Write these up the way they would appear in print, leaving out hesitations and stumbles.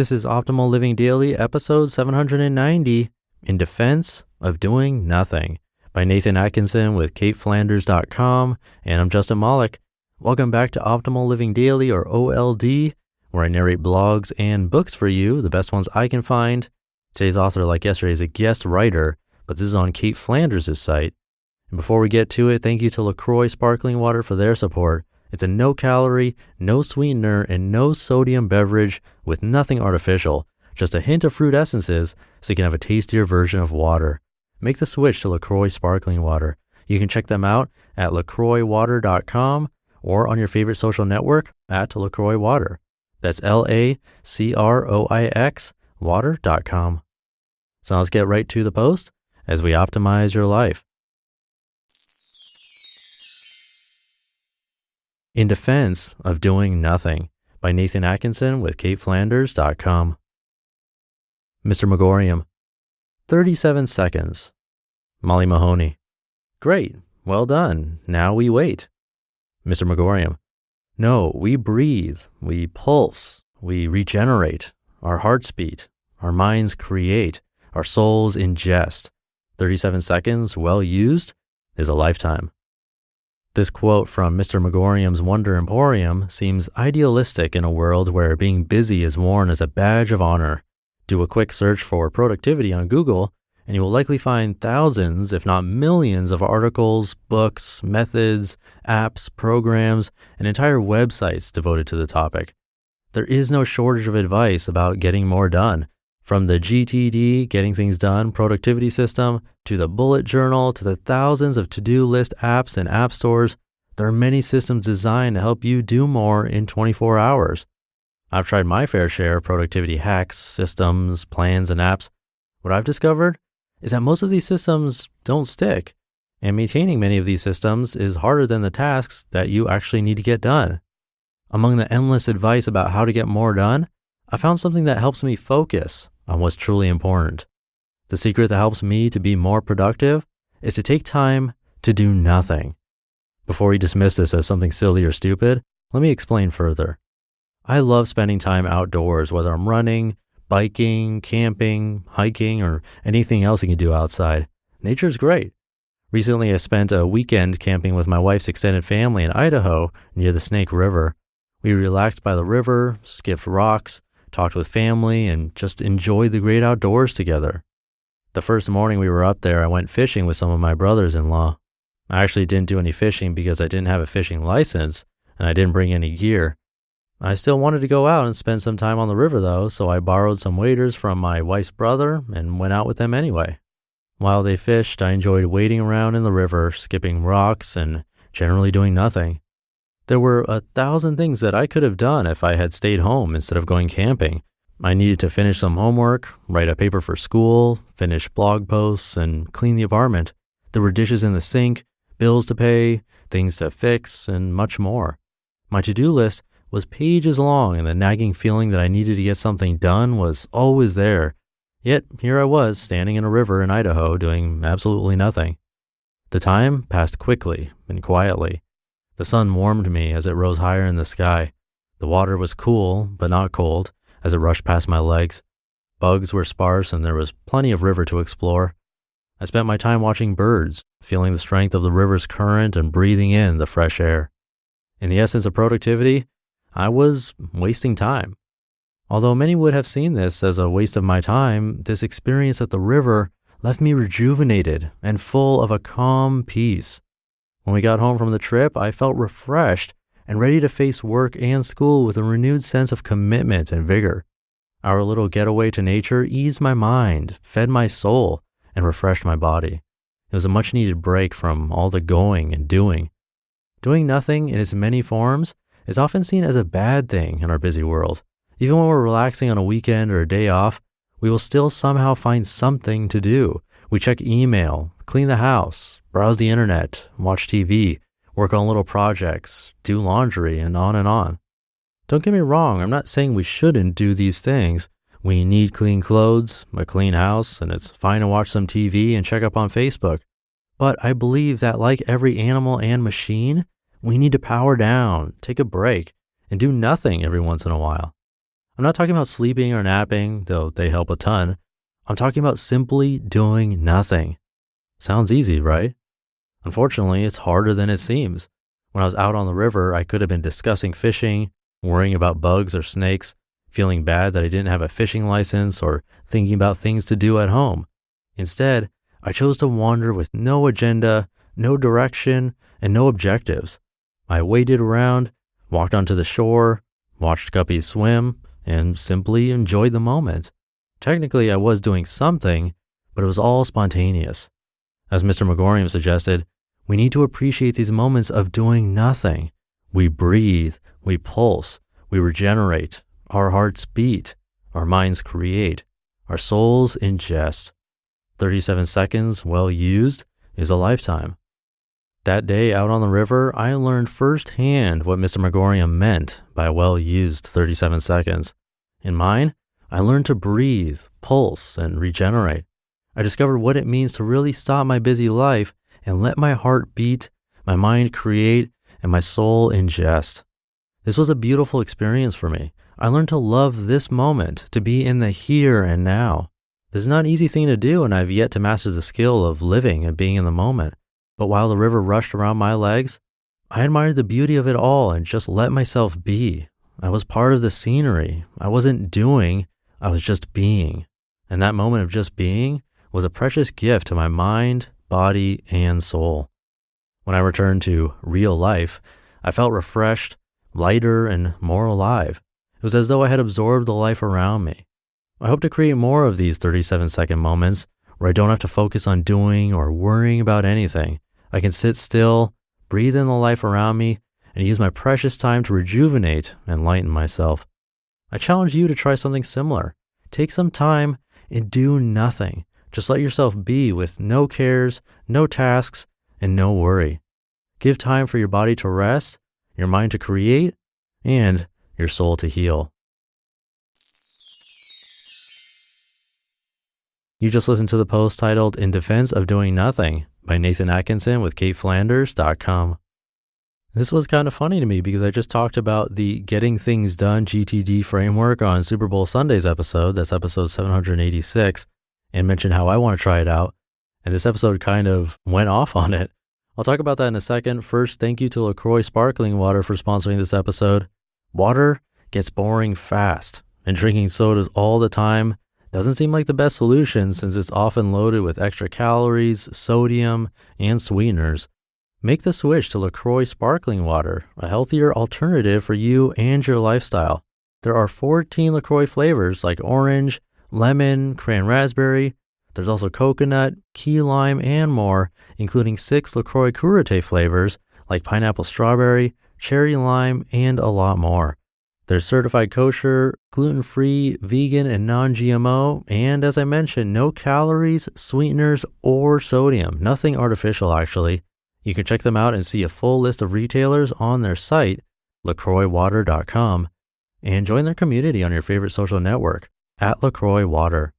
This is Optimal Living Daily, episode 790, In Defense of Doing Nothing, by Nathan Atkinson with CaitFlanders.com, and I'm Justin Malik. Welcome back to Optimal Living Daily, or OLD, where I narrate blogs and books for you, the best ones I can find. Today's author, like yesterday, is a guest writer, but this is on Cait Flanders' site. And before we get to it, thank you to LaCroix Sparkling Water for their support. It's a no-calorie, no sweetener, and no sodium beverage with nothing artificial, just a hint of fruit essences so you can have a tastier version of water. Make the switch to LaCroix Sparkling Water. You can check them out at lacroixwater.com or on your favorite social network at LaCroix Water. That's LACROIX water.com. So let's get right to the post as we optimize your life. In Defense of Doing Nothing, by Nathan Atkinson with CaitFlanders.com. Mr. Megorium, 37 seconds. Molly Mahoney, great, well done, now we wait. Mr. Megorium, no, we breathe, we pulse, we regenerate, our hearts beat, our minds create, our souls ingest. 37 seconds, well used, is a lifetime. This quote from Mr. Megorium's Wonder Emporium seems idealistic in a world where being busy is worn as a badge of honor. Do a quick search for productivity on Google, and you will likely find thousands, if not millions, of articles, books, methods, apps, programs, and entire websites devoted to the topic. There is no shortage of advice about getting more done. From the GTD, Getting Things Done productivity system, to the bullet journal, to the thousands of to-do list apps and app stores, there are many systems designed to help you do more in 24 hours. I've tried my fair share of productivity hacks, systems, plans, and apps. What I've discovered is that most of these systems don't stick, and maintaining many of these systems is harder than the tasks that you actually need to get done. Among the endless advice about how to get more done, I found something that helps me focus on what's truly important. The secret that helps me to be more productive is to take time to do nothing. Before we dismiss this as something silly or stupid, let me explain further. I love spending time outdoors, whether I'm running, biking, camping, hiking, or anything else you can do outside. Nature's great. Recently, I spent a weekend camping with my wife's extended family in Idaho near the Snake River. We relaxed by the river, skipped rocks, talked with family, and just enjoyed the great outdoors together. The first morning we were up there, I went fishing with some of my brothers-in-law. I actually didn't do any fishing because I didn't have a fishing license, and I didn't bring any gear. I still wanted to go out and spend some time on the river though, so I borrowed some waders from my wife's brother and went out with them anyway. While they fished, I enjoyed wading around in the river, skipping rocks, and generally doing nothing. There were 1,000 things that I could have done if I had stayed home instead of going camping. I needed to finish some homework, write a paper for school, finish blog posts, and clean the apartment. There were dishes in the sink, bills to pay, things to fix, and much more. My to-do list was pages long, and the nagging feeling that I needed to get something done was always there. Yet here I was, standing in a river in Idaho, doing absolutely nothing. The time passed quickly and quietly. The sun warmed me as it rose higher in the sky. The water was cool, but not cold, as it rushed past my legs. Bugs were sparse, and there was plenty of river to explore. I spent my time watching birds, feeling the strength of the river's current and breathing in the fresh air. In the essence of productivity, I was wasting time. Although many would have seen this as a waste of my time, this experience at the river left me rejuvenated and full of a calm peace. When we got home from the trip, I felt refreshed and ready to face work and school with a renewed sense of commitment and vigor. Our little getaway to nature eased my mind, fed my soul, and refreshed my body. It was a much-needed break from all the going and doing. Doing nothing in its many forms is often seen as a bad thing in our busy world. Even when we're relaxing on a weekend or a day off, we will still somehow find something to do. We check email, clean the house, browse the internet, watch TV, work on little projects, do laundry, and on and on. Don't get me wrong, I'm not saying we shouldn't do these things. We need clean clothes, a clean house, and it's fine to watch some TV and check up on Facebook. But I believe that like every animal and machine, we need to power down, take a break, and do nothing every once in a while. I'm not talking about sleeping or napping, though they help a ton. I'm talking about simply doing nothing. Sounds easy, right? Unfortunately, it's harder than it seems. When I was out on the river, I could have been discussing fishing, worrying about bugs or snakes, feeling bad that I didn't have a fishing license, or thinking about things to do at home. Instead, I chose to wander with no agenda, no direction, and no objectives. I waded around, walked onto the shore, watched guppies swim, and simply enjoyed the moment. Technically, I was doing something, but it was all spontaneous. As Mr. Magorium suggested, we need to appreciate these moments of doing nothing. We breathe, we pulse, we regenerate, our hearts beat, our minds create, our souls ingest. 37 seconds, well used, is a lifetime. That day out on the river, I learned firsthand what Mr. Magorium meant by well-used 37 seconds. In mine, I learned to breathe, pulse, and regenerate. I discovered what it means to really stop my busy life and let my heart beat, my mind create, and my soul ingest. This was a beautiful experience for me. I learned to love this moment, to be in the here and now. This is not an easy thing to do, and I've yet to master the skill of living and being in the moment. But while the river rushed around my legs, I admired the beauty of it all and just let myself be. I was part of the scenery. I wasn't doing, I was just being. And that moment of just being was a precious gift to my mind, body, and soul. When I returned to real life, I felt refreshed, lighter, and more alive. It was as though I had absorbed the life around me. I hope to create more of these 37-second moments where I don't have to focus on doing or worrying about anything. I can sit still, breathe in the life around me, and use my precious time to rejuvenate and lighten myself. I challenge you to try something similar. Take some time and do nothing. Just let yourself be with no cares, no tasks, and no worry. Give time for your body to rest, your mind to create, and your soul to heal. You just listened to the post titled In Defense of Doing Nothing by Nathan Atkinson with CaitFlanders.com. This was kind of funny to me because I just talked about the Getting Things Done GTD framework on Super Bowl Sunday's episode, that's episode 786, and mentioned how I want to try it out. And this episode kind of went off on it. I'll talk about that in a second. First, thank you to LaCroix Sparkling Water for sponsoring this episode. Water gets boring fast, and drinking sodas all the time doesn't seem like the best solution since it's often loaded with extra calories, sodium, and sweeteners. Make the switch to LaCroix Sparkling Water, a healthier alternative for you and your lifestyle. There are 14 LaCroix flavors like orange, lemon, cran raspberry. There's also coconut, key lime, and more, including 6 LaCroix Curate flavors like pineapple strawberry, cherry lime, and a lot more. They're certified kosher, gluten-free, vegan, and non-GMO, and as I mentioned, no calories, sweeteners, or sodium. Nothing artificial, actually. You can check them out and see a full list of retailers on their site, LaCroixWater.com, and join their community on your favorite social network, @LaCroix Water.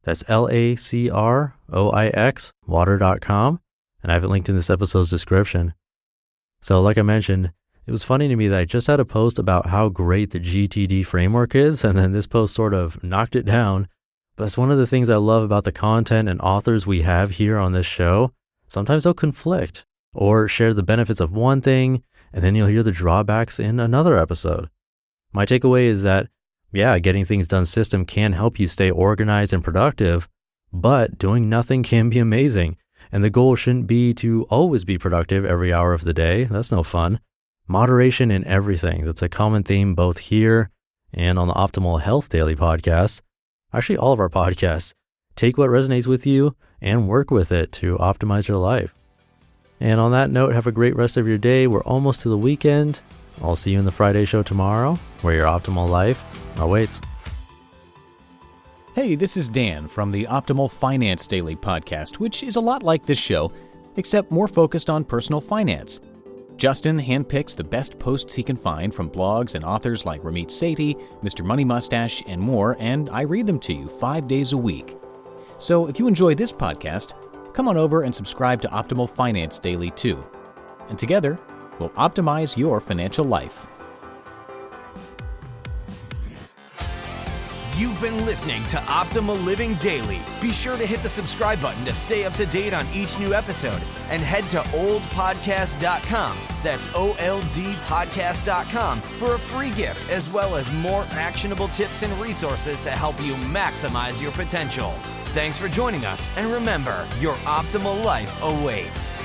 That's LACROIX water.com, and I have it linked in this episode's description. So like I mentioned, it was funny to me that I just had a post about how great the GTD framework is, and then this post sort of knocked it down. But that's one of the things I love about the content and authors we have here on this show. Sometimes they'll conflict or share the benefits of one thing, and then you'll hear the drawbacks in another episode. My takeaway is that, yeah, getting things done system can help you stay organized and productive, but doing nothing can be amazing. And the goal shouldn't be to always be productive every hour of the day. That's no fun. Moderation in everything. That's a common theme both here and on the Optimal Health Daily podcast. Actually, all of our podcasts. Take what resonates with you and work with it to optimize your life. And on that note, have a great rest of your day. We're almost to the weekend. I'll see you in the Friday show tomorrow, where your optimal life awaits. Hey, this is Dan from the Optimal Finance Daily podcast, which is a lot like this show, except more focused on personal finance. Justin handpicks the best posts he can find from blogs and authors like Ramit Sethi, Mr. Money Mustache, and more, and I read them to you 5 days a week. So if you enjoy this podcast, come on over and subscribe to Optimal Finance Daily too. And together, we'll optimize your financial life. You've been listening to Optimal Living Daily. Be sure to hit the subscribe button to stay up to date on each new episode, and head to oldpodcast.com. That's oldpodcast.com for a free gift, as well as more actionable tips and resources to help you maximize your potential. Thanks for joining us, and remember, your optimal life awaits.